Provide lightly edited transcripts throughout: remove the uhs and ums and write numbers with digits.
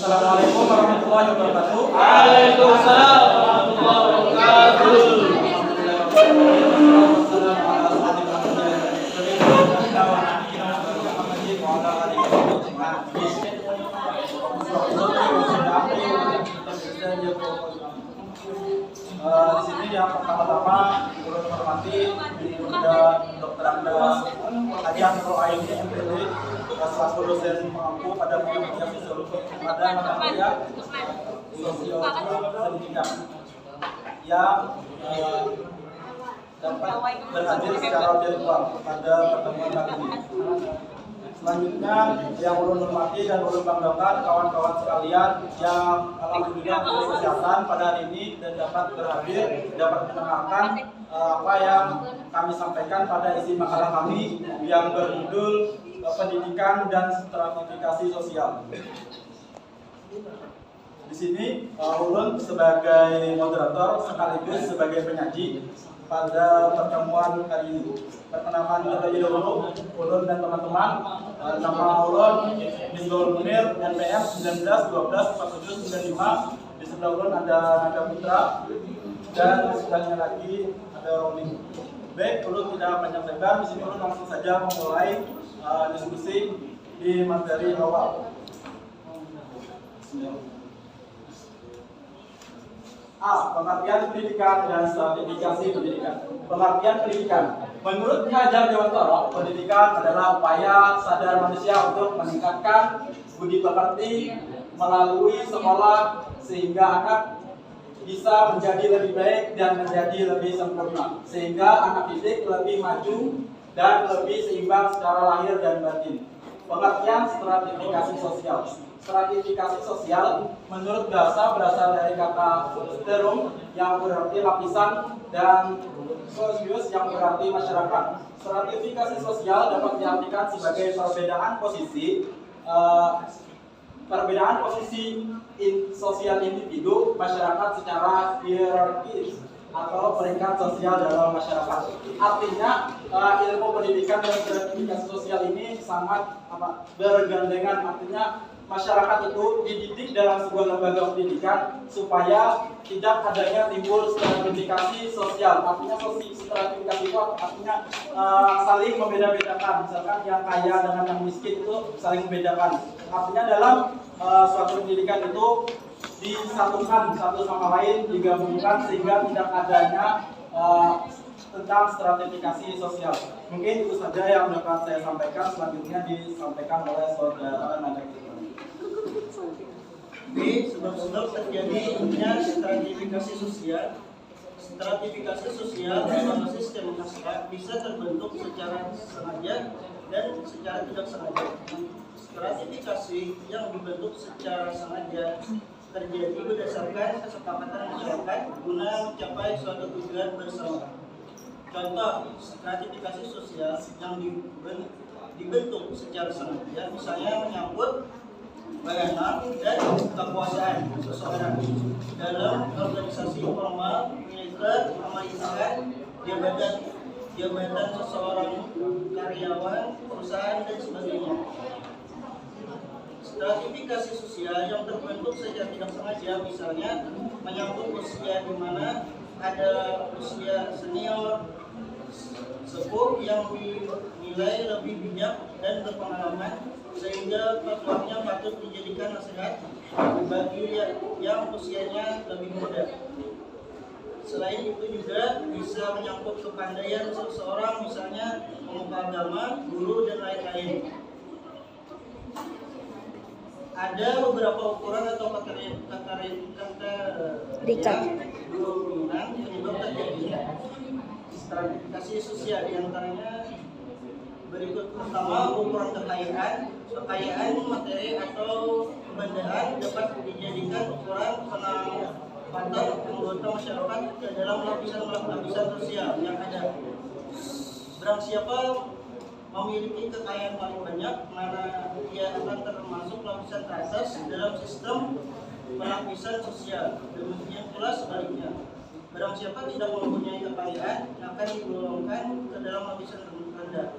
Assalamualaikum warahmatullahi wabarakatuh. Waalaikumsalam warahmatullahi wabarakatuh. Di sini yang pertama-tama ulun hormati Dr. Anda Ajang Roaini MPD selaku dosen pengampu pada mata sosiologi pada mata kuliah sosiologi pendidikan yang dapat berhadir secara virtual pada pertemuan kali ini. Selanjutnya yang ulun hormati dan ulun banggakan kawan-kawan sekalian yang alhamdulillah diberi kesehatan pada hari ini dan dapat berhadir, dapat mendengarkan apa yang kami sampaikan pada isi makalah kami yang berjudul Pendidikan dan Stratifikasi Sosial. Di sini ulun sebagai moderator sekaligus sebagai penyaji pada pertemuan hari ini. Perkenalkan terlebih dahulu ulun dan teman-teman. Nama ulun Misbahul Munir, NPM 19124795. Di sebelah ulun ada Naga Putra dan di sebelahnya lagi ada Rolling. Baik, ulun tidak panjang lebar. Di sini ulun langsung saja memulai diskusi di materi awal. A. Pengertian pendidikan dan stratifikasi pendidikan. Pengertian pendidikan. Menurut Ki Hajar Dewantara, pendidikan adalah upaya sadar manusia untuk meningkatkan budi pekerti melalui sekolah sehingga anak bisa menjadi lebih baik dan menjadi lebih sempurna, sehingga anak didik lebih maju dan lebih seimbang secara lahir dan batin. Pengertian stratifikasi sosial. Stratifikasi sosial menurut bahasa berasal dari kata sterum yang berarti lapisan dan sosius yang berarti masyarakat. Stratifikasi sosial dapat diartikan sebagai perbedaan posisi sosial individu masyarakat secara hierarkis atau peringkat sosial dalam masyarakat. Artinya ilmu pendidikan dan stratifikasi sosial ini sangat bergandengan. Artinya masyarakat itu dididik dalam sebuah lembaga pendidikan supaya tidak adanya timbul stratifikasi sosial. Artinya stratifikasi itu artinya saling membeda-bedakan. Misalkan yang kaya dengan yang miskin itu saling membedakan. Artinya dalam suatu pendidikan itu disatukan satu sama lain, digabungkan sehingga tidak adanya tentang stratifikasi sosial. Mungkin itu saja yang dapat saya sampaikan. Selanjutnya disampaikan oleh saudara Naga. Sebab-sebab terjadinya stratifikasi sosial. Stratifikasi sosial dalam sistem masyarakat bisa terbentuk secara sengaja dan secara tidak sengaja. Stratifikasi yang dibentuk secara sengaja terjadi berdasarkan kesepakatan masyarakat guna mencapai suatu tujuan bersama. Contoh stratifikasi sosial yang dibentuk secara sengaja misalnya menyangkut peranan dan kekuasaan seseorang dalam organisasi formal, militer, pemerintahan, jabatan seseorang karyawan, perusahaan dan sebagainya. Stratifikasi sosial yang terbentuk secara tidak sengaja misalnya menyangkut usia di mana ada usia senior, sepuh yang dinilai lebih bijak dan berpengalaman sehingga fatwanya patut dijadikan nasihat bagi yang usianya lebih muda. Selain itu juga bisa menyangkut kepandaian seseorang misalnya pemuka agama, guru dan lain-lain. Ada beberapa ukuran atau kategori dominan penyebab terjadinya stratifikasi sosial, diantaranya berikut. Pertama, ukuran kekayaan materi atau kebendaan dapat dijadikan ukuran penempatan anggota masyarakat ke dalam lapisan sosial yang ada. Barang siapa memiliki kekayaan paling banyak, maka ia akan termasuk lapisan teratas dalam sistem pelapisan sosial. Demikian pula sebaliknya. Barang siapa tidak mempunyai kekayaan akan digolongkan ke dalam lapisan rendah.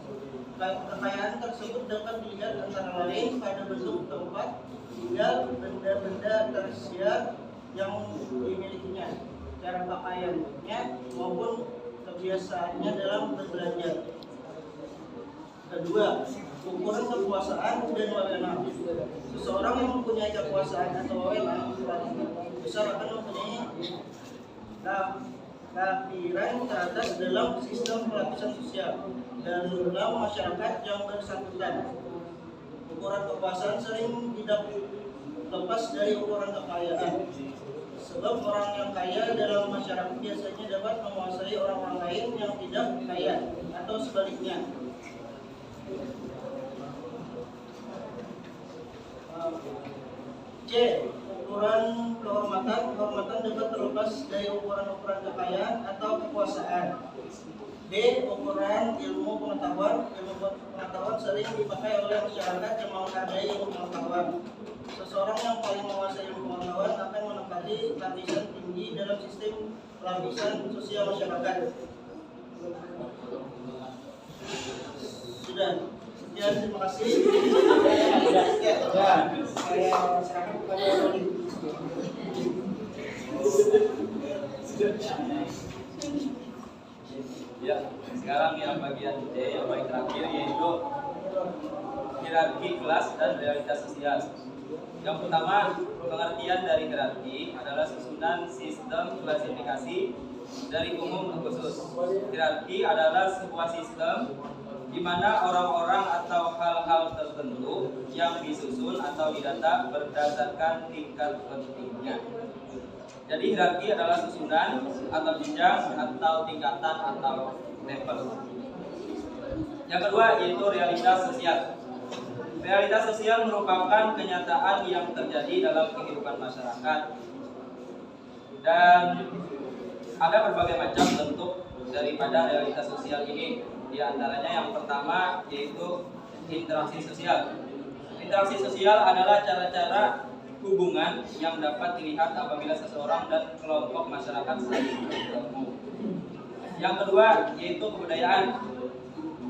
Kekayaan tersebut dapat dilihat antara lain pada bentuk tempat, tinggal benda-benda tersier yang dimilikinya, cara pakaiannya maupun kebiasaannya dalam berbelanja. Kedua, ukuran kekuasaan dan wewenang. Seseorang yang mempunyai kekuasaan atau wewenang besar akan mempunyai keakhiran teratas dalam sistem pelapisan sosial dan dalam masyarakat yang bersangkutan. Ukuran kekuasaan sering tidak lepas dari ukuran kekayaan, sebab orang yang kaya dalam masyarakat biasanya dapat menguasai orang-orang lain yang tidak kaya atau sebaliknya. C. Ukuran kehormatan. Kehormatan dapat terlepas dari ukuran-ukuran kekayaan atau kekuasaan. D. Ukuran ilmu pengetahuan. Ilmu pengetahuan sering dipakai oleh masyarakat yang menghargai ilmu pengetahuan. Seseorang yang paling menguasai ilmu pengetahuan akan menempati lapisan tinggi dalam sistem lapisan sosial masyarakat. Sudah. Sekian, terima kasih. Saya serahkan kepada Roli. Ya, sekarang yang bagian D yang paling terakhir yaitu hierarki kelas dan realitas sosial. Yang pertama, pengertian dari hierarki adalah susunan sistem klasifikasi dari umum ke khusus. Hierarki adalah sebuah sistem di mana orang-orang atau hal-hal tertentu yang disusun atau didata berdasarkan tingkat pentingnya. Jadi hierarki adalah susunan atau jenjang atau tingkatan atau level. Yang kedua yaitu realitas sosial. Realitas sosial merupakan kenyataan yang terjadi dalam kehidupan masyarakat dan ada berbagai macam bentuk daripada realitas sosial ini. Di antaranya yang pertama yaitu interaksi sosial. Interaksi sosial adalah cara-cara hubungan yang dapat dilihat apabila seseorang dan kelompok masyarakat saling bertemu. Yang kedua yaitu kebudayaan.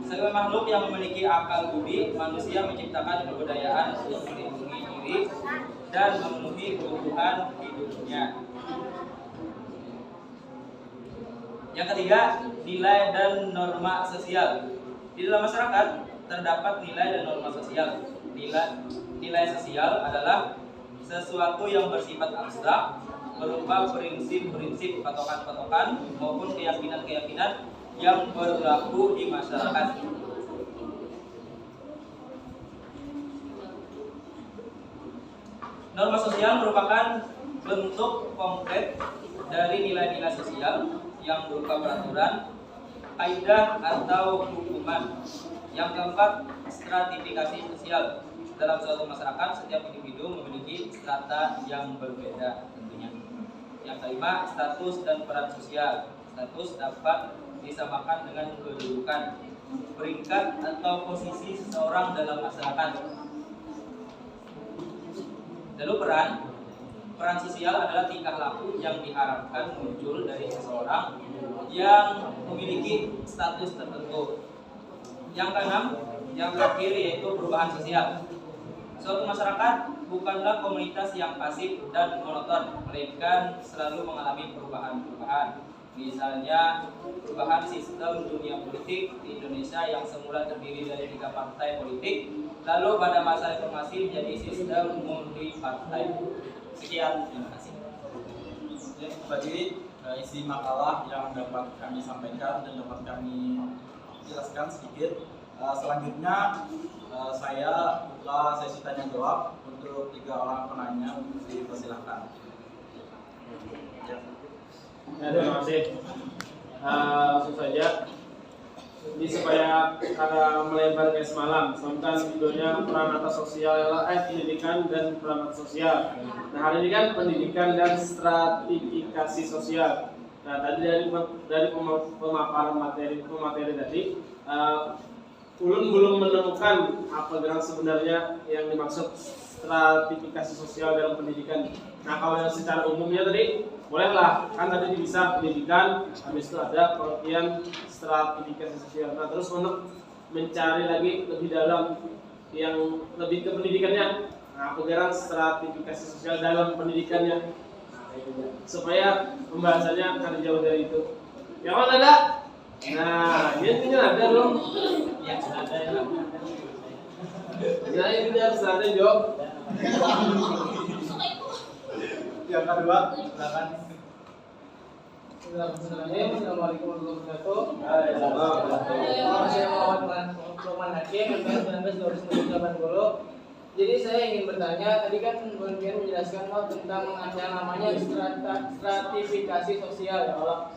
Sebagai makhluk yang memiliki akal budi, manusia menciptakan kebudayaan untuk melindungi diri dan memenuhi kebutuhan hidupnya. Yang ketiga, nilai dan norma sosial. Di dalam masyarakat terdapat nilai dan norma sosial. Nilai sosial adalah sesuatu yang bersifat abstrak, berupa prinsip-prinsip, patokan-patokan maupun keyakinan-keyakinan yang berlaku di masyarakat. Norma sosial merupakan bentuk konkret dari nilai-nilai sosial yang berupa peraturan, kaidah atau hukuman. Yang keempat, stratifikasi sosial. Dalam suatu masyarakat, setiap individu memiliki strata yang berbeda tentunya. Yang kelima, status dan peran sosial. Status dapat disamakan dengan kedudukan, peringkat atau posisi seseorang dalam masyarakat. Lalu peran sosial adalah tingkah laku yang diharapkan muncul dari seseorang yang memiliki status tertentu. Yang keenam, yang terakhir yaitu perubahan sosial. Suatu masyarakat bukanlah komunitas yang pasif dan monoton, melainkan selalu mengalami perubahan-perubahan. Misalnya, perubahan sistem dunia politik di Indonesia yang semula terdiri dari 3 partai politik, lalu pada masa reformasi menjadi sistem multi-partai. Sekian, terima kasih. Ya, tadi isi makalah yang dapat kami sampaikan dan dapat kami jelaskan sedikit. Selanjutnya saya buka sesi tanya jawab untuk 3 orang penanya. Dipersilakan. Ya. Terima kasih. Langsung saja. Ini supaya karena melebar kayak semalam, sementara judulnya peran atas sosial pendidikan dan peran atas sosial. Nah, hari ini kan pendidikan dan stratifikasi sosial. Nah, tadi dari pemaparan materi tadi, ulun belum menemukan apa gerak sebenarnya yang dimaksud stratifikasi sosial dalam pendidikan. Nah, kalau yang secara umumnya tadi bolehlah, kan tadi bisa pendidikan, habis itu ada pengertian stratifikasi sosial. Nah, terus untuk mencari lagi lebih dalam yang lebih ke pendidikannya, penggaran stratifikasi sosial dalam pendidikannya, supaya pembahasannya akan jauh dari itu. Yang mana ada? Nah, ini ada dong. Ya, ada ya. Nah, ini harus ada jawab. Yang kedua, silakan. Assalamualaikum warahmatullahi wabarakatuh. Waalaikumsalam. Saya Muhammad Lukman Hakim, MPS 19 Jadi saya ingin bertanya, tadi kan Bang Pian menjelaskan tentang yang namanya stratifikasi sosial ya Allah.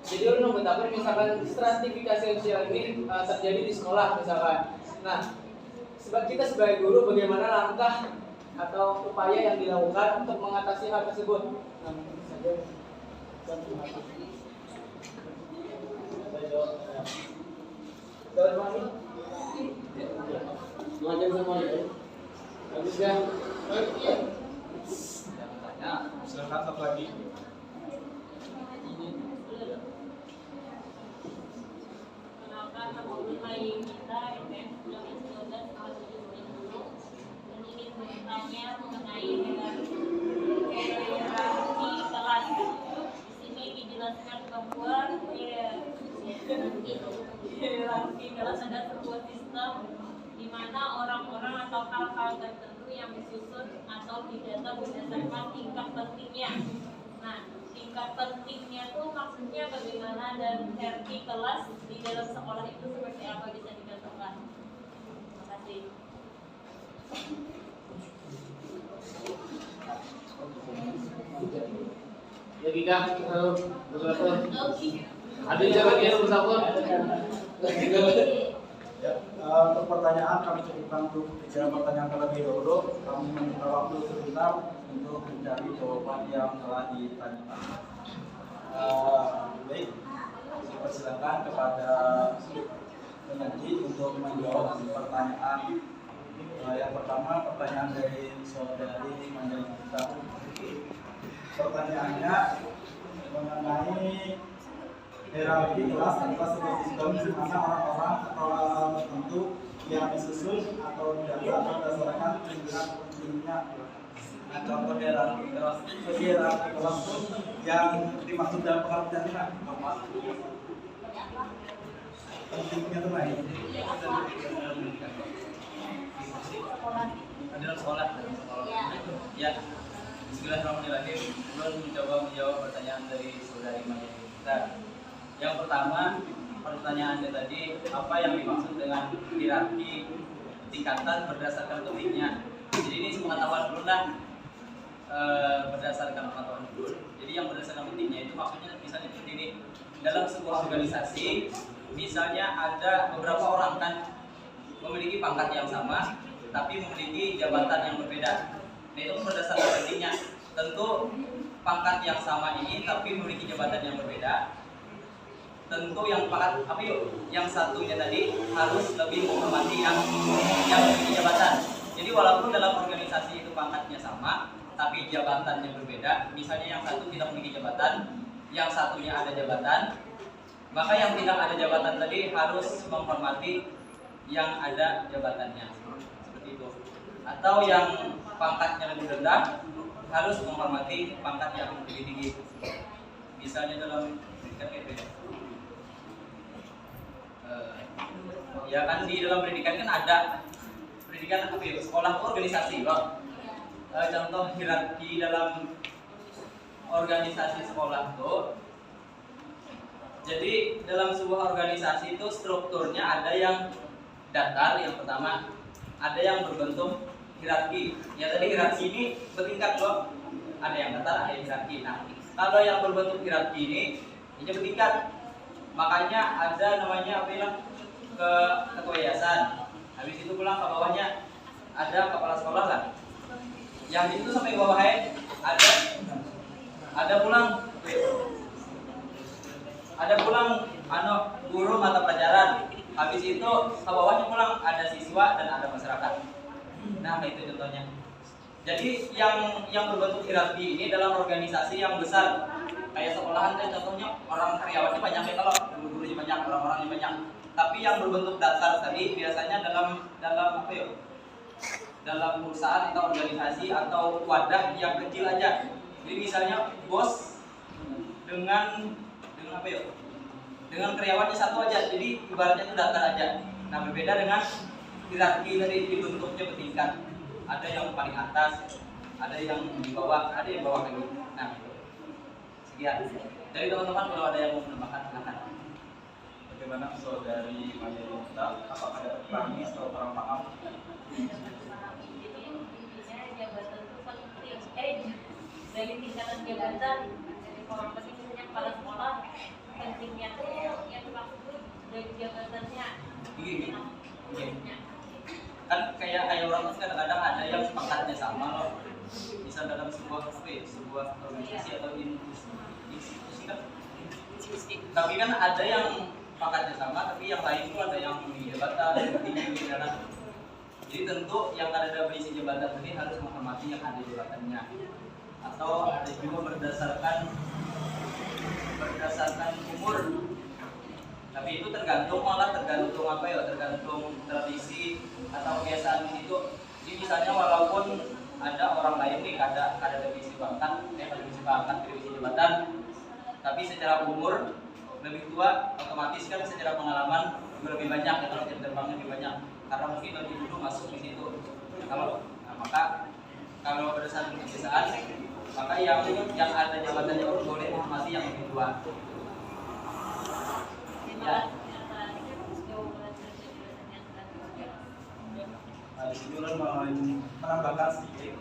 Jadi ulun betapa misalkan stratifikasi sosial ini terjadi di sekolah misalkan. Nah, kita sebagai guru bagaimana langkah atau upaya yang dilakukan untuk mengatasi hal tersebut? Nah, saja. Habis ya. Silakan satu lagi. Kenalkan nama saya Gita, MPS 19 tahun 2020 dan ingin bertanya mengenai hierarki kelas. Di sini dijelaskan bahwa hierarki kelas ada sebuah sistem di mana orang-orang atau hal-hal tertentu yang disusun atau didata berdasarkan tingkat pentingnya. Nah, tingkat pentingnya itu maksudnya bagaimana dan hierarki kelas di dalam sekolah itu seperti apa bisa dicontohkan? Terima kasih. Ya Gika, ada yang lagi yang bersambung? Ya, untuk pertanyaan kami cukupkan untuk bicara pertanyaan terlebih dahulu. Kami meminta waktu sebentar untuk mencari jawaban yang telah ditanyakan. Baik, saya persilakan kepada penyaji untuk menjawab pertanyaan. Yang pertama, pertanyaan dari saudari Manjalita. Pertanyaannya mengenai hierarki kelas adalah sebuah sistem di mana orang-orang atau hal tertentu yang disusun atau didata berdasarkan tingkat pentingnya. Nah, contoh hierarki kelas itu yang dimaksud dalam pengertian apa? Pentingnya itu naik. Dalam sekolah. Ya. Bismillahirrahmanirrahim. Belum mencoba menjawab pertanyaan dari saudari Maria. Yang pertama, pertanyaannya tadi, apa yang dimaksud dengan hierarki tingkatan berdasarkan pentingnya? Jadi ini pengetahuan dulu lah, berdasarkan pengetahuan dulu. Jadi yang berdasarkan pentingnya itu maksudnya misalnya seperti ini, dalam sebuah organisasi, misalnya ada beberapa orang kan memiliki pangkat yang sama, tapi memiliki jabatan yang berbeda. Nah itu berdasarkan pentingnya. Tentu pangkat yang sama ini, tapi memiliki jabatan yang berbeda. Tentu yang pangkat yang satunya tadi harus lebih menghormati yang memiliki jabatan. Jadi walaupun dalam organisasi itu pangkatnya sama, tapi jabatannya berbeda. Misalnya yang satu tidak memiliki jabatan, yang satunya ada jabatan, maka yang tidak ada jabatan tadi harus menghormati yang ada jabatannya. Seperti itu. Atau yang pangkatnya lebih rendah harus menghormati pangkat yang lebih tinggi. Misalnya dalam pendidikan kayak gitu. Ya kan di dalam pendidikan kan ada pendidikan sekolah organisasi loh. Contoh hierarki dalam organisasi sekolah tuh. Jadi dalam sebuah organisasi itu strukturnya ada yang datar yang pertama, ada yang berbentuk hierarki. Ya tadi hierarki ini bertingkat loh. Ada yang datar, ada yang hierarki. Nah, kalau yang berbentuk hierarki ini bertingkat. Makanya ada namanya ke ketua yayasan. Habis itu pulang ke bawahnya ada kepala sekolah kan. Yang itu sampai bawahnya ada pulang guru mata pelajaran. Habis itu ke bawahnya pulang ada siswa dan ada masyarakat. Nah, itu contohnya. Jadi yang berbentuk hierarki ini dalam organisasi yang besar. Kayak sekolahan kan contohnya orang karyawannya banyak ya, kalau guru-gurunya banyak, orang-orangnya banyak. Tapi yang berbentuk datar tadi biasanya dalam dalam perusahaan atau organisasi atau wadah yang kecil aja. Jadi misalnya bos dengan apa ya? Dengan karyawannya satu aja. Jadi ibaratnya itu datar aja. Nah, berbeda dengan hierarki dari dibentuknya bertingkat. Ada yang paling atas, ada yang di bawah, ada yang bawah lagi. Nah, sekian. Dari teman-teman kalau ada yang mau menambahkan silakan. Bagaimana saudari Maria, apakah ada petani atau orang paham? Jadi intinya jabatan itu penting. Dari tingkatan jabatan, dari orang penting misalnya kepala sekolah, pentingnya tuh yang dimaksud dari jabatannya. Gini. Kan kayak orang itu kadang-kadang ada yang pangkatnya sama loh. Misal dalam sebuah organisasi atau institusi kan. Tapi kan ada yang pangkatnya sama, tapi yang lain itu ada yang di jabatan, yang tinggi, jadi tentu yang ada berisi jabatan ini harus menghormati yang ada jabatannya. Atau ada juga berdasarkan umur. Tapi itu tergantung apa ya? Tergantung tradisi atau kebiasaan di situ. Jadi misalnya walaupun ada orang lain nih ada divisi jabatan, tapi secara umur lebih tua, otomatis kan secara pengalaman juga lebih banyak, ya, kalau jam terbangnya lebih banyak karena mungkin lebih dulu masuk di situ. Maka kalau berdasarkan kebiasaan, maka yang ada jabatannya boleh menghormati yang lebih tua. Ya. Nah, di sini ulun menambahkan sedikit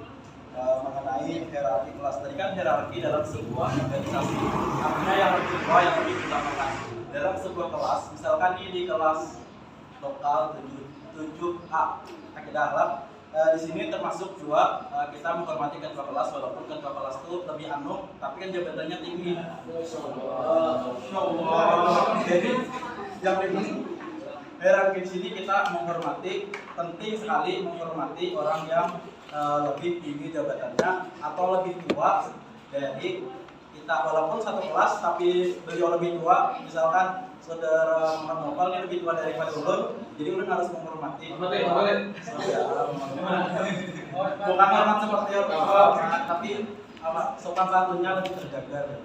mengenai hierarki kelas. Tadi kan hierarki dalam sebuah organisasi, artinya yang lebih tua yang lebih diutamakan. Dalam sebuah kelas, misalkan ini di kelas lokal 7A Akidah Arab, di sini termasuk juga kita menghormati ketua kelas, walaupun ketua kelas itu lebih tapi kan jabatannya tinggi. Jadi yang ini hierarki di sini kita menghormati, penting sekali menghormati orang yang lebih tinggi jabatannya atau lebih tua dari kita, walaupun satu kelas tapi beliau lebih tua. Misalkan saudara Muhammad Novel ini lebih tua daripada ulun, jadi ulun harus menghormati. Bukan hormat seperti tapi sopan santunnya lebih terjaga.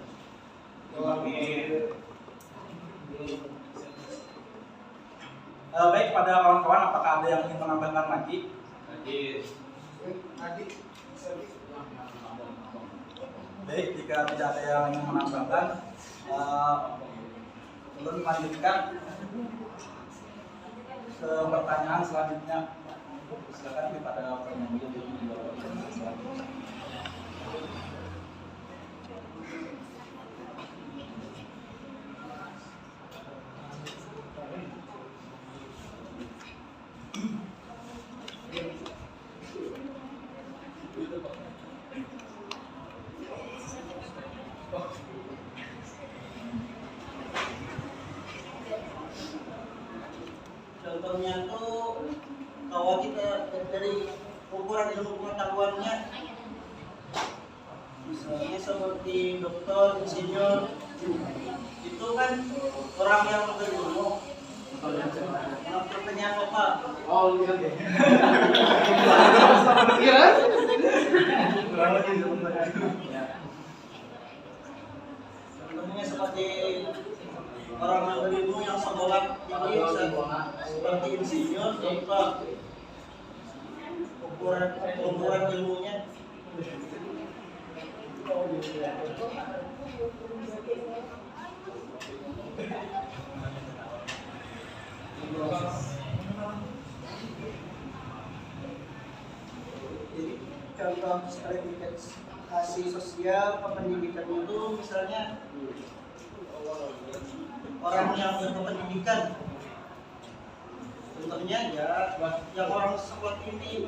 Baik, pada kawan-kawan, apakah ada yang ingin menambahkan lagi? Baik, jika tidak ada yang ingin menambahkan, ulun melanjutkan ke pertanyaan selanjutnya. Silakan kepada penyanyi. Contohnya tuh kalau kita dari ukuran ilmu pengetahuannya, misalnya seperti dokter, insinyur, itu kan orang yang berilmu. Pertanyaan apa? Oh, iya. Contohnya seperti orang yang berilmu yang sekolah tinggi, seperti insinyur, dokter, ukuran ilmunya. Jadi contoh stratifikasi sosial kependidikan itu misalnya orang yang berpendidikan, contohnya ya yang orang sekolah tinggi.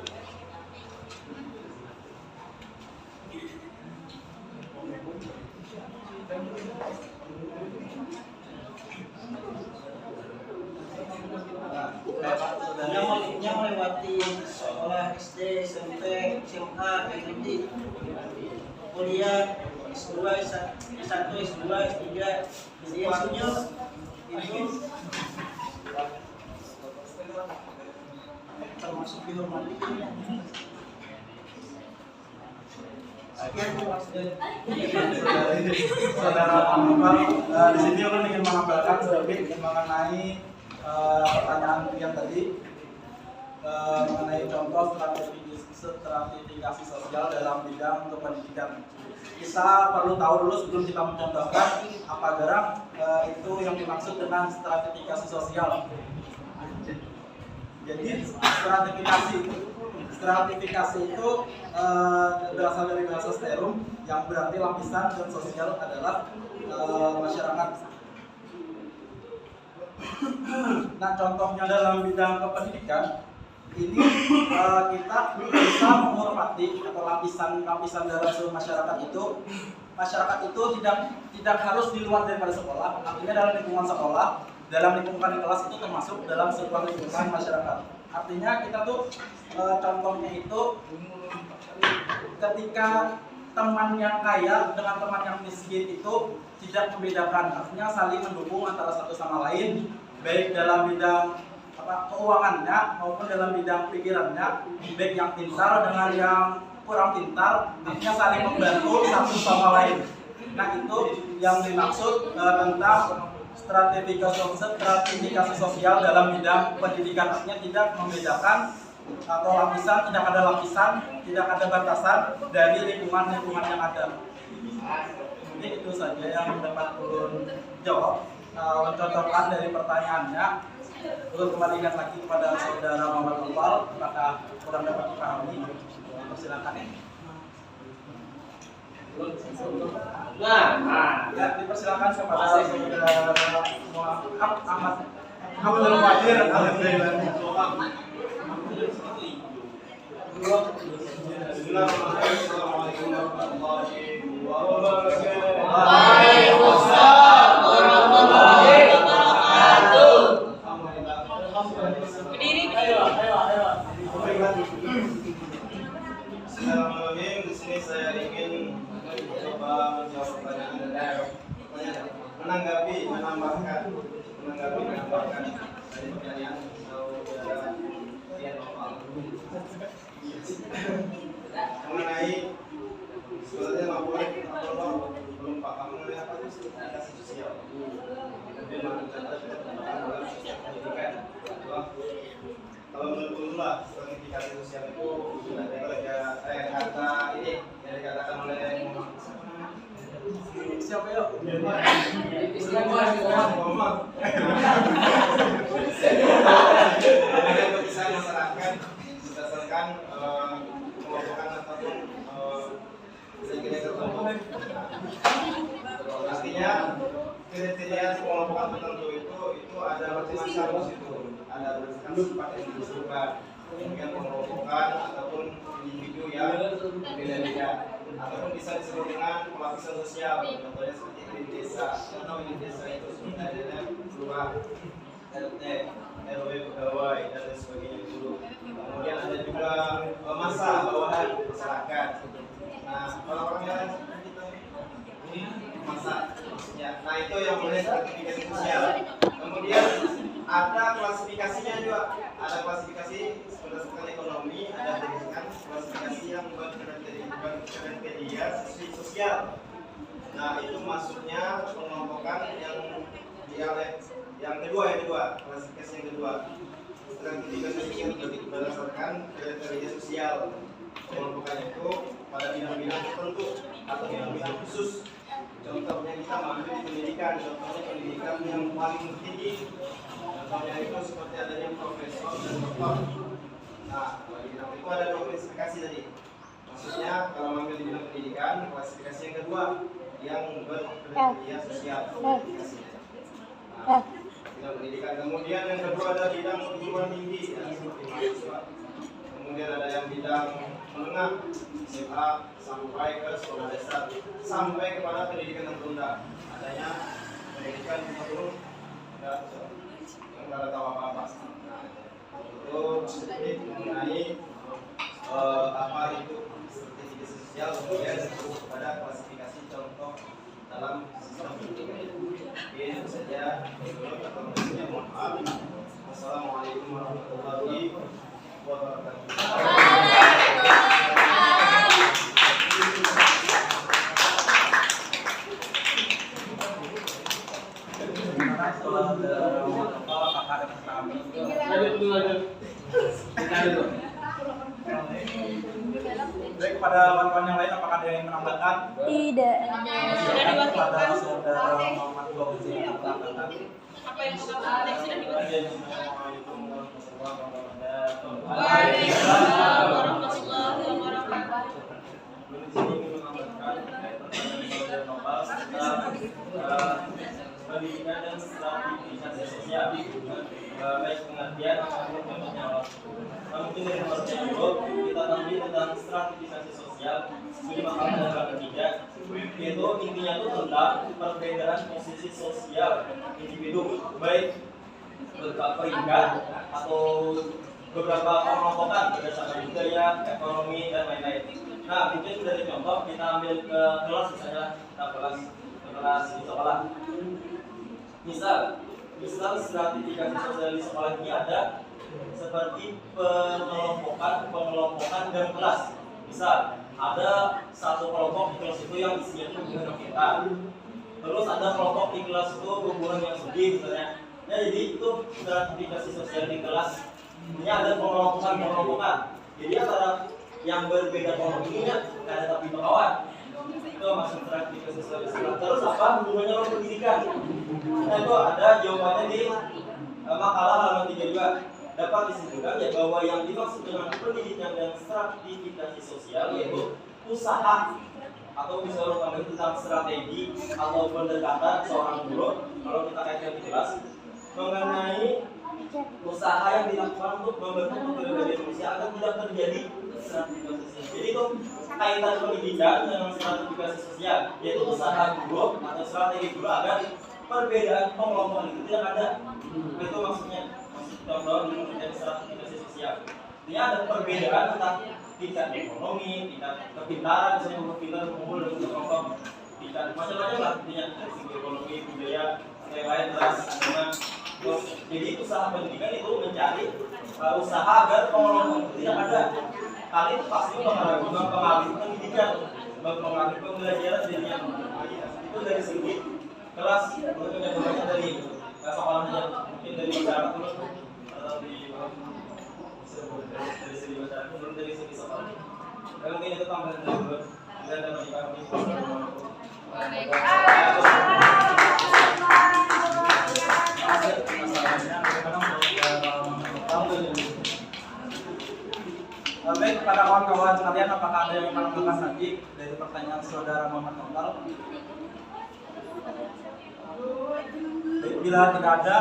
Yang melewati sekolah SD, SMP, SMA, SD, kuliah, S2, S1, S2, S3, jadi insinyur itu termasuk dihormati. Sekian terima kasih. Saudara Anwar, di sini ulun ingin mengabarkan sedikit mengenai pertanyaan yang tadi mengenai contoh stratifikasi sosial dalam bidang pendidikan. Kita perlu tahu dulu sebelum kita mencontohkan apa garang itu yang dimaksud dengan stratifikasi sosial. Jadi stratifikasi itu berasal dari bahasa sterum yang berarti lapisan, dan sosial adalah masyarakat. Nah, contohnya dalam bidang kependidikan ini kita bisa menghormati atau lapisan dalam seluruh masyarakat itu. Masyarakat itu tidak harus di luar daripada sekolah, artinya dalam lingkungan sekolah, dalam lingkungan kelas itu termasuk dalam sebuah lingkungan masyarakat. Artinya kita tuh contohnya itu ketika teman yang kaya dengan teman yang miskin itu tidak membedakan, artinya saling mendukung antara satu sama lain, baik dalam bidang keuangannya maupun dalam bidang pikirannya, baik yang pintar dengan yang kurang pintar, artinya saling membantu satu sama lain. Nah, itu yang dimaksud tentang stratifikasi sosial dalam bidang pendidikan, artinya tidak membedakan atau lapisan, tidak ada lapisan, tidak ada batasan dari lingkungan yang ada. Ini itu saja yang dapat ulun jawab. Mencontohkan dari pertanyaannya, ulun kembalikan lagi kepada saudara Muhammad Iqbal, apakah kurang dapat dipahami? Silakan ya. Ya, dipersilakan kepada saudara Ahmad Abdul Qadir Waalaikumsalam warahmatullahi wabarakatuh. Berdiri. Bismillahirrahmanirrahim. Di sini saya ingin mencoba menjawab pertanyaan, menambahkan dari pertanyaan saudara Dian Noval mengenai sebenarnya belum paham mengenai apa itu stratifikasi sosial. Kemudian pendidikan. Kalau menurut lah stratifikasi sosial itu kata ini yang dikatakan oleh siapa ya? Muhammad. Ada kebiasaan masyarakat berdasarkan kelompokan ataupun kriteria tertentu. Artinya kriteria kelompokan tertentu itu ada macam-macam di situ. Ada berdasarkan sifat yang disebutkan, kemudian pengelompokan ataupun individu yang berbeda-beda, ataupun bisa disebut dengan pelapisan sosial. Contohnya seperti unit desa. Contoh unit desa itu sebenarnya berupa RT, RW, pegawai dan lain sebagainya dulu. Kemudian ada juga masa bawahan masyarakat. Nah, kalau orang yang masa, ya, nah itu yang boleh stratifikasi sosial. Kemudian ada klasifikasinya juga. Ada klasifikasi berdasarkan ekonomi, ada berdasarkan klasifikasi yang berkriteria sosial. Nah, itu maksudnya pengelompokan yang kedua, klasifikasi yang kedua. Stratifikasi yang berdasarkan kriteria sosial. Pengelompokan itu pada bidang-bidang tertentu atau bidang-bidang khusus. Contohnya kita mengambil di pendidikan, contohnya pendidikan yang paling tinggi. Contohnya itu seperti adanya profesor dan doktor. Nah, itu ada dua klasifikasi tadi. Maksudnya kalau mengambil di bidang pendidikan, klasifikasi yang kedua yang berkriteria sosial. Nah, bidang pendidikan. Kemudian yang kedua ada bidang perguruan tinggi, ya, seperti mahasiswa. Kemudian ada yang bidang menengah, SMA sampai ke sekolah dasar, sampai kepada pendidikan yang terundah. Adanya pendidikan menurun, yang tidak tahu apa-apa. Nah, itu sedikit mengenai apa itu stratifikasi sosial, kemudian kepada klasifikasi contoh dalam sistem pendidikan. Itu saja. Mohon maaf. Wassalamualaikum warahmatullahi wabarakatuh. Baik, kepada kawan-kawan yang lain apakah ada yang menambahkan? Tidak. Kepada saudara Muhammad Fauzi yang menambahkan. Apa yang sudah diwakilkan? Waalaikumsalam warahmatullahi wabarakatuh. Pendidikan dan stratifikasi sosial, baik pengertian ataupun contohnya. Mungkin dari nomor 2 kita tahu tentang stratifikasi sosial. Ini bakal ada ketiga, yaitu intinya itu tentang perbedaan posisi sosial individu, baik peringkat atau beberapa kelompokan berdasarkan budaya, ekonomi dan lain-lain. Nah, mungkin dari contoh kita ambil ke kelas misalnya, kelas di sekolah. Misal stratifikasi sosial di sekolah ini ada seperti pengelompokan dan kelas. Misal ada satu kelompok di kelas itu yang isinya itu guru kita. Terus ada kelompok di kelas itu guru yang sedih misalnya. Ya, jadi itu stratifikasi sosial di kelas. Ini ada pengelompokan. Jadi antara yang berbeda kelompok ini ada tapi bakawan. Itu maksud stratifikasi sosial. Terus apa hubungannya dengan pendidikan? Nah, itu ada jawabannya di makalah halaman 32. Dapat disimpulkan ya bahwa yang dimaksud dengan pendidikan dan stratifikasi sosial yaitu usaha atau bisa panggil tentang strategi atau pendekatan seorang guru kalau kita kaitkan di kelas mengenai usaha yang dilakukan untuk membentuk kepribadian manusia agar tidak terjadi stratifikasi sosial. Jadi itu kaitan pendidikan dengan stratifikasi sosial yaitu usaha guru atau strategi guru agar perbedaan pengelompokan itu tidak ada. Itu maksudnya. Contoh di pendidikan stratifikasi sosial. Ini ada perbedaan tentang tingkat ekonomi, tingkat kepintaran, misalnya kepintaran kumpul dan kelompok, tingkat macam-macam lah intinya dari segi ekonomi, budaya, lain-lain ras, agama. Jadi usaha pendidikan itu mencari usaha agar pengelompokan itu tidak ada. Kali itu pasti mempengaruhi pendidikan, mempengaruhi pembelajaran jadinya. Itu dari segi kelas, mungkin yang banyak dari sekolahnya, mungkin dari masyarakat dulu. Dari segi masyarakat belum dari segi sekolah. Mungkin itu tambahan dari dulu. Dan dapat dipahami. Baik, kepada kawan-kawan sekalian, apakah ada yang menambahkan lagi dari pertanyaan saudara Muhammad Nopal? Bila tidak ada,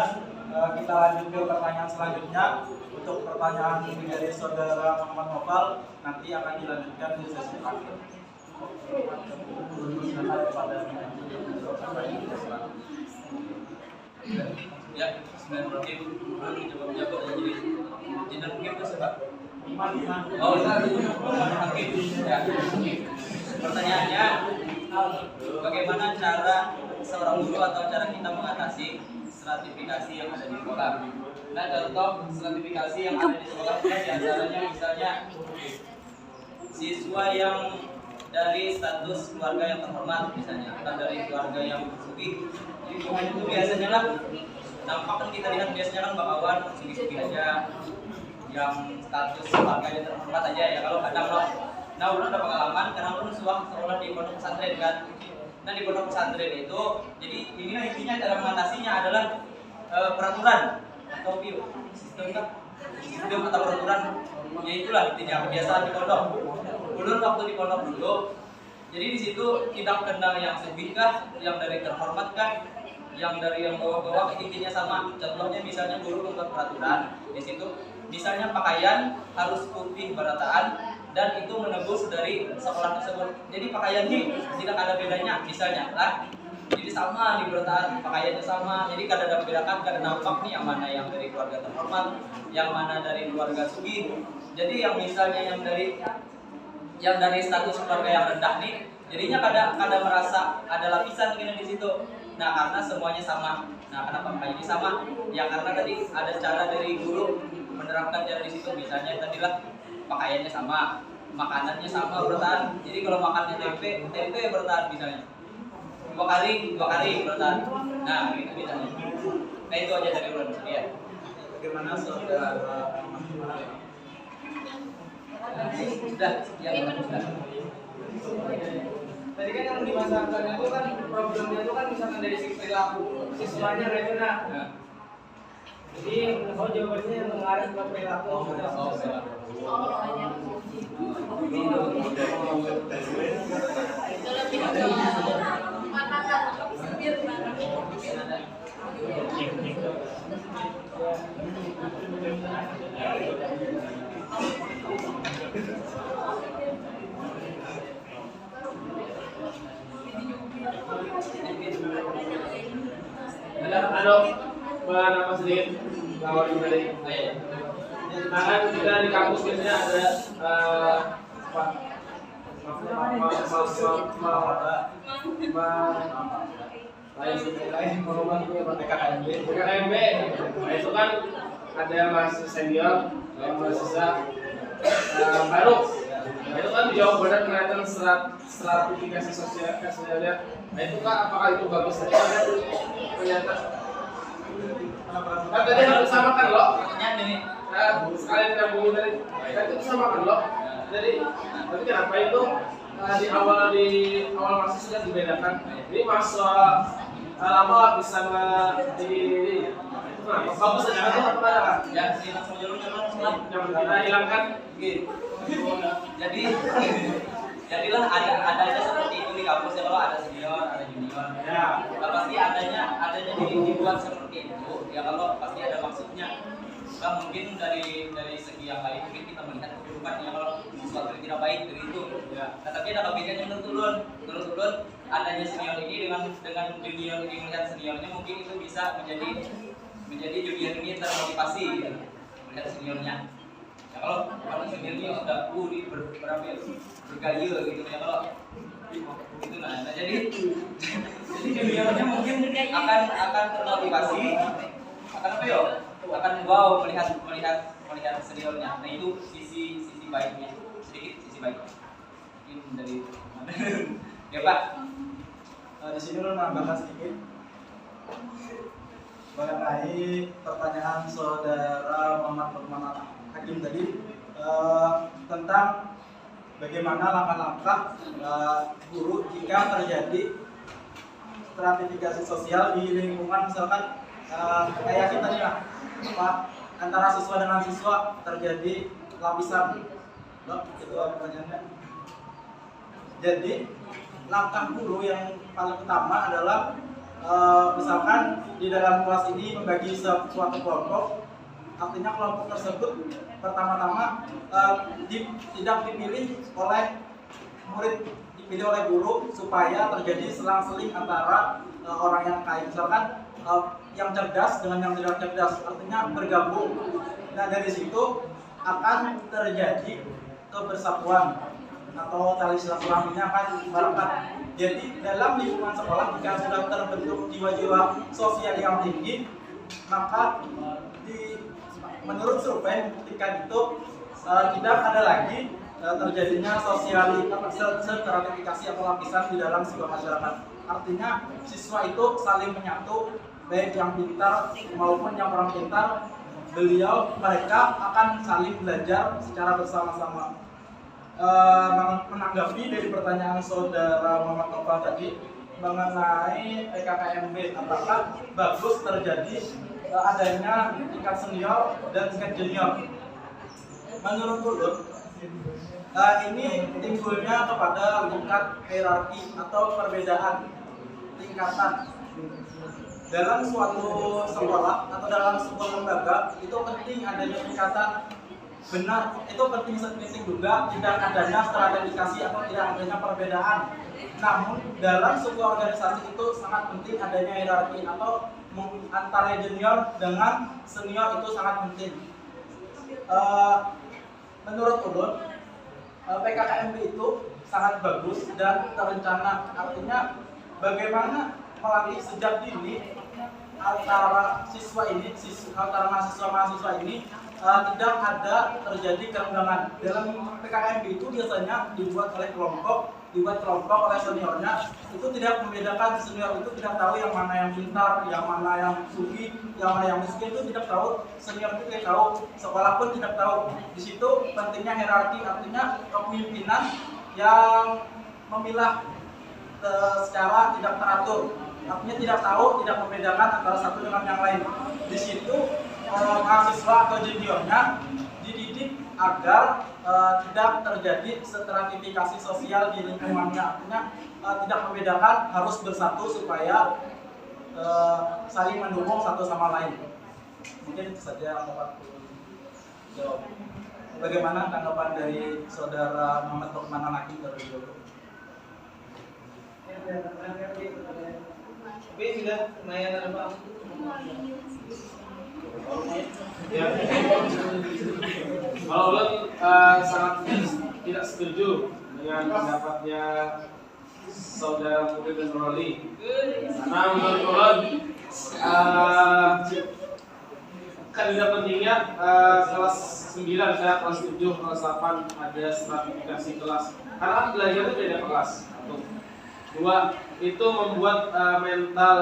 kita lanjut ke pertanyaan selanjutnya. Untuk pertanyaan dari saudara Muhammad Nopal nanti akan dilanjutkan di sesi terakhir. Ya, Bismillahirrahmanirrahim. Jawab jadi jenderal hakim itu siapa? Oh, hakim. Ya. Pertanyaannya, bagaimana cara seorang guru atau cara kita mengatasi stratifikasi yang ada di sekolah? Nah, contoh stratifikasi yang ada di sekolah diantaranya misalnya siswa yang dari status keluarga yang terhormat misalnya, atau dari keluarga yang sugih. Jadi itu biasanya lah nampak kan kita lihat biasanya kan bakawan sugih-sugih aja, yang status keluarganya terhormat aja ya kalau kadang loh. Nah, ulun ada pengalaman karena ulun sekolah di pondok pesantren kan. Nah, di pondok pesantren itu jadi inilah intinya cara mengatasinya adalah peraturan atau sistem atau peraturan, ya itulah intinya kebiasaan di pondok. Ulun waktu di pondok dulu, jadi di situ tidak kenal yang sugih kah, yang dari terhormat kah, yang dari yang bawah-bawah, intinya sama. Contohnya misalnya dulu membuat peraturan di situ, misalnya pakaian harus putih berataan dan itu menebus dari sekolah tersebut. Jadi pakaiannya tidak ada bedanya, misalnya lah. Jadi sama di berataan, pakaiannya sama. Jadi kada ada membedakan, kada nampak nih yang mana yang dari keluarga terhormat, yang mana dari keluarga sugih. Jadi yang misalnya yang dari status keluarga yang rendah nih, jadinya kada merasa ada lapisan gini di situ. Nah, karena semuanya sama. Nah, kenapa pakaiannya sama? Ya karena tadi ada cara dari guru menerapkan cara di situ. Misalnya tadilah pakaiannya sama, makanannya sama bertahan. Jadi kalau makannya tempe bertahan misalnya. Dua kali bertahan. Nah, gitu misalnya. Nah, itu aja dari ulun ya. Bagaimana saudara? Sudah, ya sudah. Tadi kan yang dimasalahkan itu kan problemnya itu kan misalkan dari sisi perilaku siswanya Rejuna. Nah. Jadi jawabannya yang mengarah ke perilaku. Nama sedikit lawan dari. Nah kan kita di kampus biasanya ada PKKMB. Nah itu kan ada mahasiswa senior, yang mahasiswa baru. Nah itu kan dijawab benar kelihatan stratifikasi sosialnya. Nah itu kan apakah itu bagus saja? Ternyata kan tadi harus disamakan loh. Sekalian kita ngomong tadi, kan itu disamakan loh. Jadi, tapi kenapa itu di awal masih sudah dibedakan? Ini mahasiswa lama bisa itu kenapa? Bagus saja itu apa kan? Ya, sih langsung jalur Yang kita hilangkan. Jadi jadilah ada seperti itu di kampus ya, kalau ada senior, ada junior. Ya. Pasti adanya dibuat seperti itu. Ya kalau pasti ada maksudnya. Nah, mungkin dari segi yang lain mungkin kita melihat kedudukannya kalau sesuatu yang tidak baik dari itu. Ya. Nah, tapi ada kebijakan yang turun adanya senior ini dengan junior ini melihat seniornya, mungkin itu bisa menjadi junior ini termotivasi gitu, melihat seniornya. Ya kalau seniornya sudah bergaya gitu ya, kalau itu jadi juniornya mungkin akan termotivasi, akan apa ya? Akan wow melihat seniornya. Nah itu sisi baiknya, sedikit sisi baiknya. Mungkin dari mana? Ya Pak. Di sini lo nambahkan sedikit mengenai pertanyaan saudara Muhammad Nurman Hakim tadi tentang bagaimana langkah-langkah guru jika terjadi stratifikasi sosial di lingkungan, misalkan kayak kita nih lah, antara siswa dengan siswa terjadi lapisan. Itu pertanyaannya. Jadi langkah guru yang paling utama adalah misalkan di dalam kelas ini membagi suatu kelompok, artinya kelompok tersebut pertama-tama tidak dipilih oleh murid, dipilih oleh guru supaya terjadi selang-seling antara orang yang kaya, misalkan yang cerdas dengan yang tidak cerdas, artinya bergabung. Nah dari situ akan terjadi kebersatuan atau tali silaturahminya akan berangkat. Jadi dalam lingkungan sekolah jika sudah terbentuk jiwa-jiwa sosial yang tinggi, maka menurut survei membuktikan itu tidak ada lagi terjadinya stratifikasi atau lapisan di dalam sebuah masyarakat. Artinya siswa itu saling menyatu, baik yang pintar maupun yang kurang pintar. Mereka akan saling belajar secara bersama-sama. Menanggapi dari pertanyaan saudara Muhammad Nopal tadi mengenai PKKMB, apakah bagus terjadi adanya tingkat senior dan tingkat junior? Menurut ulun, ini timbulnya kepada tingkat hierarki atau perbedaan tingkatan. Dalam suatu sekolah atau dalam sebuah lembaga itu penting adanya tingkatan. Benar, itu penting juga tidak adanya stratifikasi atau tidak adanya perbedaan. Namun dalam sebuah organisasi itu sangat penting adanya hierarki atau antara junior dengan senior itu sangat penting. Menurut ulun, PKKMB itu sangat bagus dan terencana. Artinya bagaimana melatih sejak dini antara antara mahasiswa ini tidak ada terjadi kerenggangan. Dalam PKKMB itu biasanya dibuat kelompok oleh seniornya, itu tidak membedakan. Senior itu tidak tahu yang mana yang pintar, yang mana yang sugi, yang mana yang miskin, itu tidak tahu. Senior itu tidak tahu, sekolah pun tidak tahu. Di situ pentingnya hierarki, artinya kepemimpinan yang memilah secara tidak teratur, artinya tidak tahu, tidak membedakan antara satu dengan yang lain. Di situ mahasiswa atau juniornya dididik agar tidak terjadi stratifikasi sosial di lingkungannya, artinya tidak membedakan, harus bersatu supaya saling mendukung satu sama lain. Mungkin itu saja yang dapat jawab. Bagaimana tanggapan dari saudara Muhammad Tokman Hakim dari Joko? Tapi sudah lumayan ada Pak. Ya. Kalau ulun sangat tidak setuju dengan pendapatnya saudara Putri dan Roli, karena menurut ulun kan tidak pentingnya kelas 9, kelas 7, kelas 8 ada stratifikasi kelas, karena belajar itu beda kelas. Dua, itu membuat mental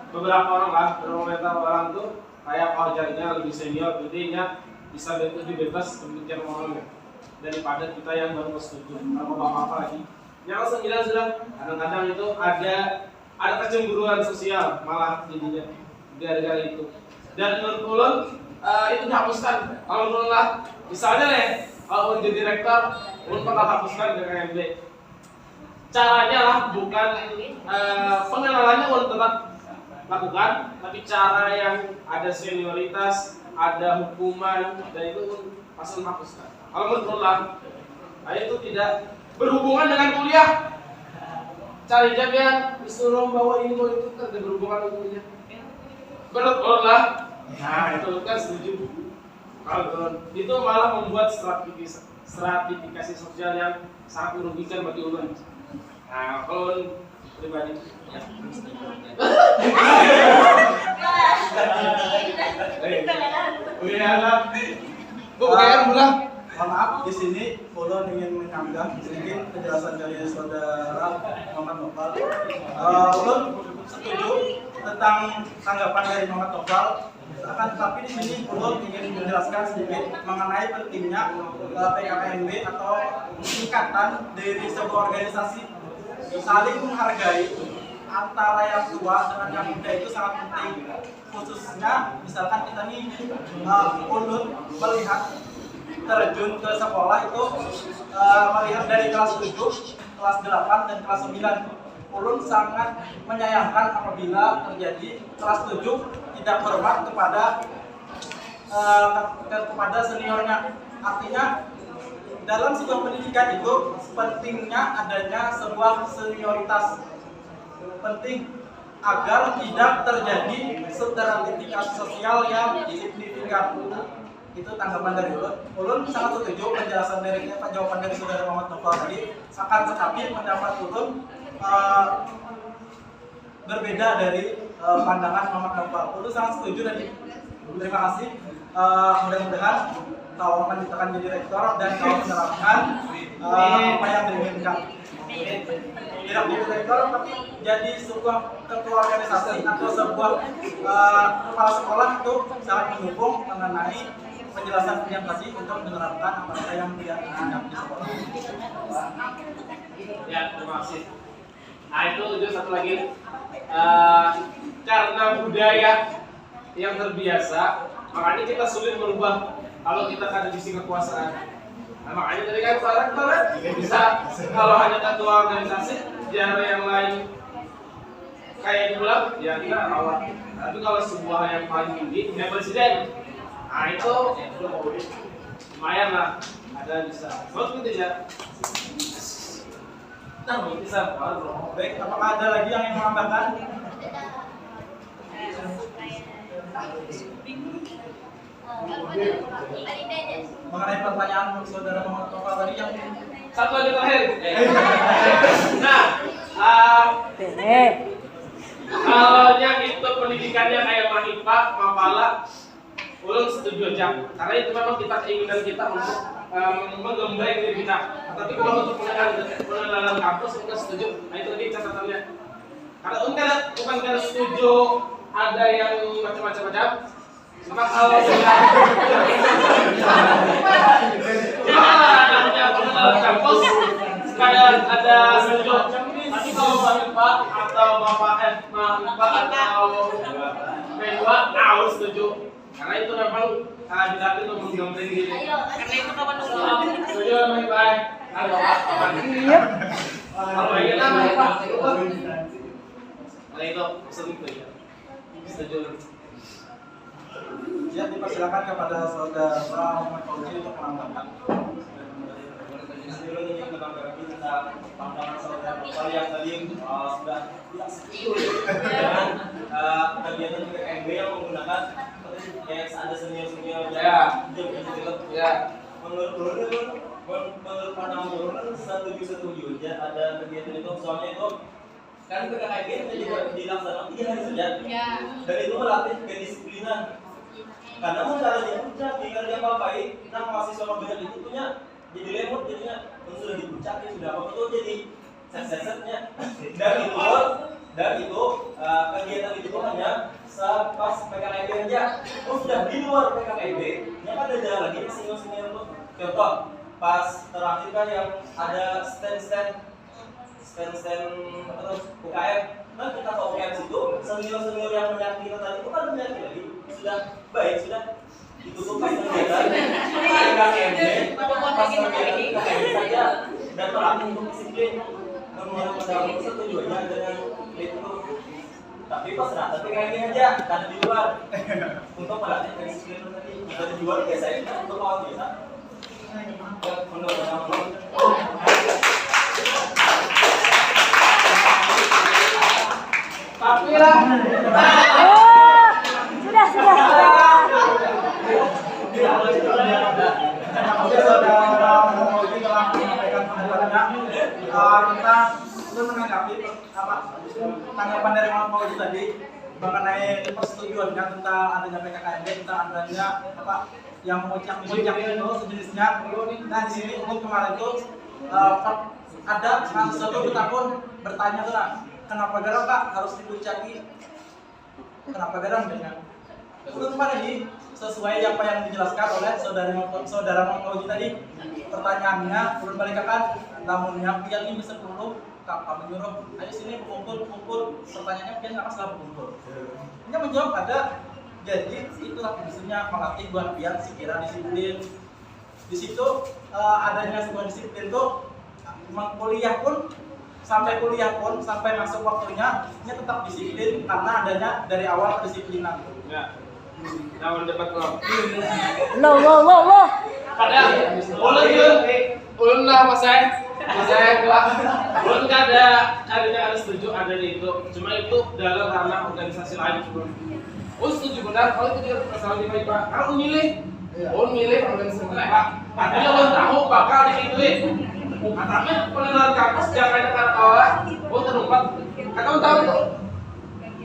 beberapa orang tuh kayak ajarnya lebih senior, jadinya bisa lebih bebas berpikir orang daripada kita yang baru setuju atau apa lagi. Yang 9 sudah kadang-kadang itu ada kecemburuan sosial malah jadinya gara-gara itu. Dan menurut ulun itu dihapuskan. Kalau ulun lah, misalnya nih, kalau ulun jadi rektor, ulun bakal hapuskan PKKMB. Caranya lah bukan pengenalannya ulun tetap lakukan, tapi cara yang ada senioritas, ada hukuman, dan itu pasti hapuskan. Kalau menurut ulun itu tidak berhubungan dengan kuliah. Cari jaga disuruh bawa ini bawa itu kan tidak berhubungan dengan kuliah. Menurut ulun nah itu kan setuju. Kalau itu malah membuat stratifikasi sosial yang sangat merugikan bagi ulun. Nah, kalau pribadi ya. Mohon maaf, di sini ulun ingin menambah sedikit penjelasan dari saudara Muhammad Noval. Ulun setuju tentang tanggapan dari Muhammad Noval. Akan tetapi di sini ulun ingin menjelaskan sedikit mengenai pentingnya PKKMB atau tingkatan dari sebuah organisasi. Saling menghargai antara yang tua dengan yang muda itu sangat penting. Khususnya misalkan kita nih ulun melihat terjun ke sekolah itu melihat dari kelas 7, kelas 8 dan kelas 9. Ulun sangat menyayangkan apabila terjadi kelas 7 tidak hormat kepada seniornya. Artinya dalam sebuah pendidikan itu pentingnya adanya sebuah senioritas. Penting agar tidak terjadi stratifikasi sosial yang signifikan. Itu tanggapan dari ulun. Ulun sangat setuju penjelasan dari jawaban dari saudara Muhammad Noval tadi. Akan tetapi pendapat ulun berbeda dari pandangan Muhammad Noval. Ulun sangat setuju dan terima kasih. Mudah-mudahan kau akan ditekan jadi rektor dan kau menerapkan apa yang diinginkan. Tidak jadi rektor tapi jadi sebuah ketua organisasi atau sebuah kepala sekolah itu sangat mendukung mengenai penjelasan yang tadi untuk menerapkan apa yang dia inginkan di sekolah. Ya, terima kasih. Nah itu juga satu lagi, karena budaya yang terbiasa, makanya kita sulit merubah kalau kita ada di sisi kekuasaan. Nah, makanya tadi kan sekarang bisa kalau hanya ketua organisasi, biar yang lain kayak gula, ya kita rawat. Tapi kalau sebuah yang paling tinggi, ya presiden. Nah itu lumayan lah, ada bisa. Buat gitu ya. Nah, bisa. Baik, apakah ada lagi yang ingin menambahkan? Mengenai pertanyaan saudara Muhammad Noval tadi yang satu lagi terakhir. Nah, Kalau itu pendidikannya kayak MAIPA, MAPALA, ulun setuju aja. Karena itu memang keinginan kita untuk menggembleng diri kita. Tapi kalau untuk pengenalan kampus, kita setuju. Nah itu tadi catatannya. Karena bukan karena setuju ada yang macam-macam. Cuma kalau pengenalan kampus, kadang ada setuju. Tapi kalau MAIPA atau MAIPA atau MAIPA, harus setuju. Karena itu memang dilatih untuk menggembleng diri. Karena itu kapan dulu? Setuju MAIPA. Halo, apa? Kalau ingin MAIPA. Nah itu setuju ya. Setuju. Ya, dipersilakan kepada saudara Muhammad Fauzi untuk menambahkan. Sebelum ini menanggapi tentang pandangan saudara Bapak yang tadi sudah tidak setuju dengan kegiatan PKKMB yang menggunakan kayak ada senior-senior menurut pandangan Bapak setuju aja ada kegiatan itu, soalnya itu kan PKKMB itu juga dilaksanakan 3 hari saja dan itu melatih kedisiplinan. Karena mau caranya udah tinggal dia pakai kita mahasiswa banyak itu punya jadi lemot jadinya sudah dipuncak ya sudah apa itu jadi set-setnya dan itu kegiatan itu hanya pas PKKMB aja. Sudah di luar PKKMB nya kan ada jalan lagi senior tuh. Contoh pas terakhir kan yang ada stand terus UKM kan kita ke UKM situ senior yang menyakiti tadi itu kan menyakiti lagi sudah baik sudah ditutup pas kegiatan PKKMB pas kegiatan saja dan melatih untuk disiplin menurut pendapat setuju aja dengan itu. Tapi pas rata PKKMB aja kan di luar untuk melatih disiplin tadi kita di luar biasanya untuk awal biasa menurut tapi lah sudah kita sudah menanggapi tanggapan dari Muhammad Fauzi tadi mengenai persetujuan kan tentang adanya PKKMB, tentang adanya yang muncak itu sejenisnya. Nah di sini untuk kemarin itu ada satu tahun bertanya tuh, kenapa garam Kak harus dipuncaki? Kenapa garam dengan? Untuk kemarin ini sesuai apa yang dijelaskan oleh saudara Muhammad tadi. Pertanyaannya belum balik kan, namunnya pian ini bisa perlu kami menyuruh, ayo sini kumpul. Pertanyaannya pian nggak masalah kumpul. Ini menjawab ada. Jadi itulah fungsinya melatih buat pian sekira disiplin. Di situ adanya sebuah disiplin tuh sampai masuk waktunya ini tetap disiplin karena adanya dari awal kedisiplinan. ya. Jangan debat lo. Padahal ulun lah mas saya bilang ulun nggak ada setuju ada di itu. Cuma itu dalam ranah organisasi lain. Ulun setuju benar kalau itu dia masalah di MAIPA. Kalau ulun milih organisasi MAIPA. Artinya ulun tahu bakal diituin. Katanya pengenalan kampus jangan ada kawan. Ulun terlupa. Kamu tahu tuh.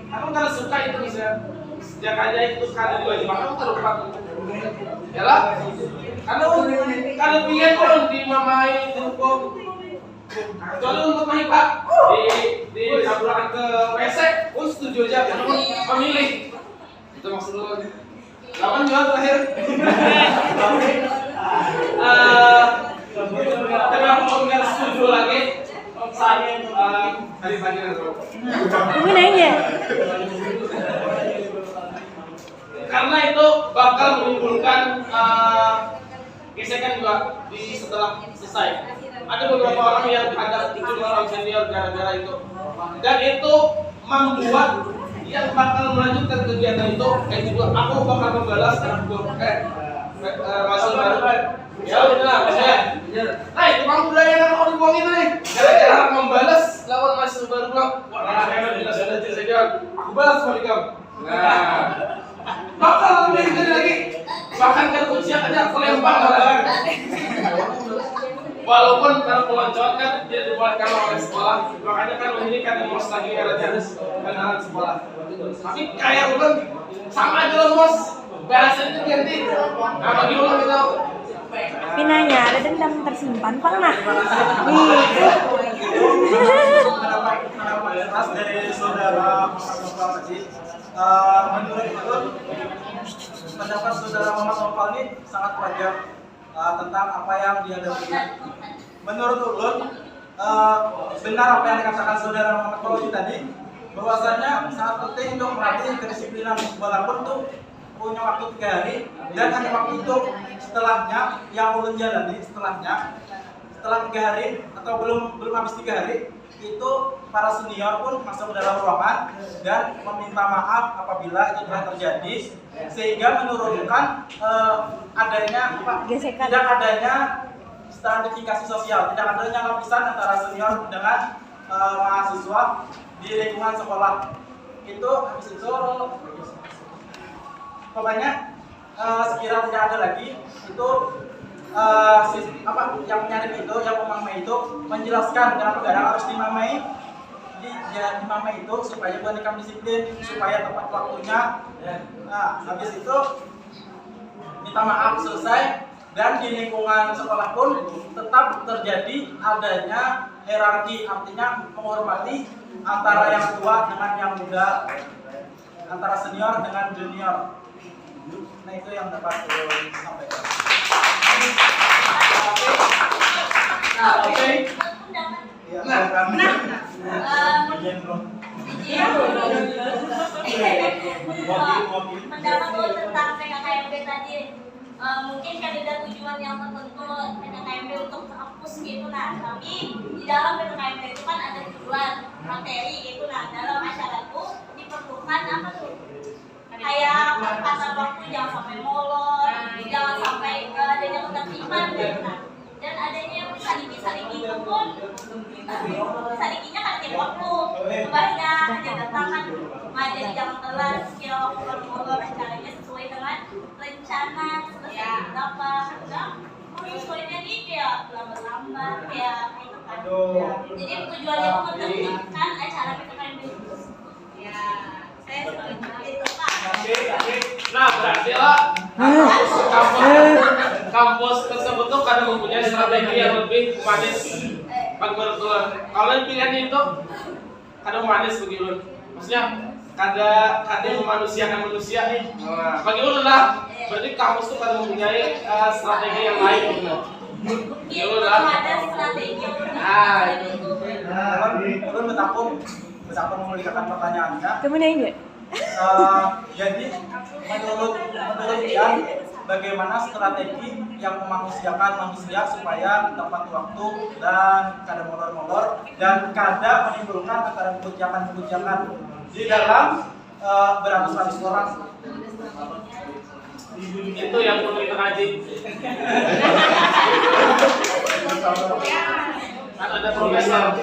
Kamu kalau suka itu bisa. Sejak aja itu sekali dua jam kamu terlupa. Yalah. Kalau pilihan ulun di mamai cukup. Kalau untuk MAIPA di tabrakan ke WC, ulun setuju aja karena memilih. Itu maksud ulun. Kapan jual terakhir? Kenapa ulun nggak setuju lagi? Saya tadi pagi Ini nanya. karena itu bakal menimbulkan gesekan juga setelah selesai. Ada beberapa orang yang ada orang senior gara-gara itu, dan itu membuat yang bakal melanjutkan kegiatan itu juga aku bakal membalas anak gue masuk baru. Ya udah, saya. Nah itu memang budaya yang mau dibuang itu nih. Gara-gara membalas lawan masuk baru bilang, wah enak jelas saja. Aku balas balik kamu. Nah. Bakal lebih lagi, bahkan kan usia aja aku lempar. walaupun kalau peloncoan kan tidak dibolehkan oleh sekolah, makanya kan ini kan bos lagi kenalan sekolah. Tapi kayak ulun sama aja loh bos, bahasanya ganti. Nah bagi ulun itu. Tapi nanya, ada dendam tersimpan pernah? Pendapat keras dari saudara Muhammad tadi. Menurut ulun, pendapat saudara Muhammad ini sangat wajar tentang apa yang dihadapi. Menurut ulun, benar apa yang dikatakan saudara Muhammad tadi, bahwasanya sangat penting untuk melatih kedisiplinan, walaupun tuh punya waktu 3 hari dan hanya waktu itu. Setelahnya yang ulun jalani, setelah 3 hari atau belum habis 3 hari, itu para senior pun masuk dalam ruangan dan meminta maaf apabila itu telah terjadi, sehingga menurunkan tidak adanya stratifikasi sosial, tidak adanya lapisan antara senior dengan mahasiswa di lingkungan sekolah. Itu habis itu pokoknya sekiranya tidak ada lagi itu yang menyaring itu, yang memamai itu menjelaskan kenapa kadang harus dimamai itu supaya bernikam disiplin, supaya tepat waktunya. Nah, habis itu minta maaf selesai, dan di lingkungan sekolah pun tetap terjadi adanya hierarki, artinya menghormati antara yang tua dengan yang muda, antara senior dengan junior. Nah, itu yang dapat saya sampaikan. Oke. Pendapat lo tentang PKKMB tadi, mungkin kan ada tujuan yang tertentu PKKMB untuk menghapus gitu, nah tapi di dalam PKKMB itu kan ada tujuan materi gitu. Nah, dalam acara itu diperlukan apa tuh? Kayak kata waktu, jangan sampai molor, jangan sampai adanya ketertiban gitu. Nah, dan adanya saliki itu pun salikinya kan tiap waktu, sebaiknya jaga tangan, jadi jangan telat, sekira waktu molor acaranya sesuai dengan rencana selesai berapa, sesuainya nih kayak lambat-lambat kayak gitu kan. Jadi tujuannya itu menertibkan acara PKKMB itu. Ya, saya setuju itu Pak. Nah, berarti lah kampus tersebut tuh kadang mempunyai strategi yang lebih manis bagi ulun. Kalau pilihan itu kadang manis bagi ulun. Maksudnya kadang memanusiakan manusia nih. Bagi ulun lah, berarti kampus tuh kadang mempunyai strategi yang lain gitu. Iya, belum ada strategi yang Ulun betapun memulihkan pertanyaannya. Kemudian enggak? Jadi menurut Ian, bagaimana strategi yang memanusiakan manusia supaya tepat waktu dan kada molor-molor dan kada menimbulkan antara kebijakan di dalam beratus-ratus orang. Itu yang perlu kita kaji. Kan ada profesor.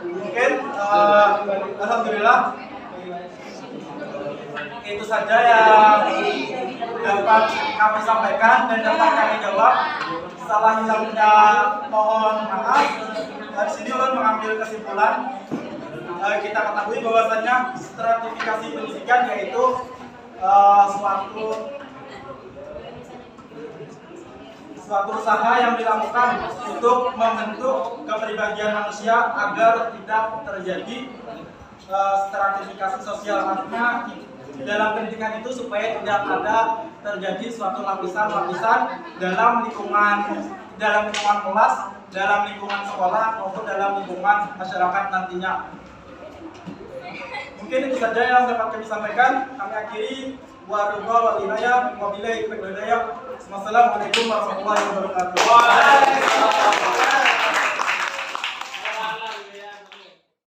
Mungkin alhamdulillah itu saja yang dapat kami sampaikan dan dapat kami jawab. Salah hilangnya mohon maaf. Dari sini ulun mengambil kesimpulan, kita ketahui bahwasanya stratifikasi pendidikan yaitu suatu usaha yang dilakukan untuk membentuk kepribadian manusia agar tidak terjadi stratifikasi sosial. Artinya dalam pendidikan itu supaya tidak ada terjadi suatu lapisan-lapisan dalam lingkungan kelas, dalam lingkungan sekolah maupun dalam lingkungan masyarakat nantinya. Mungkin itu saja yang dapat kami sampaikan. Kami akhiri. Wassalamualaikum warahmatullahi wabarakatuh.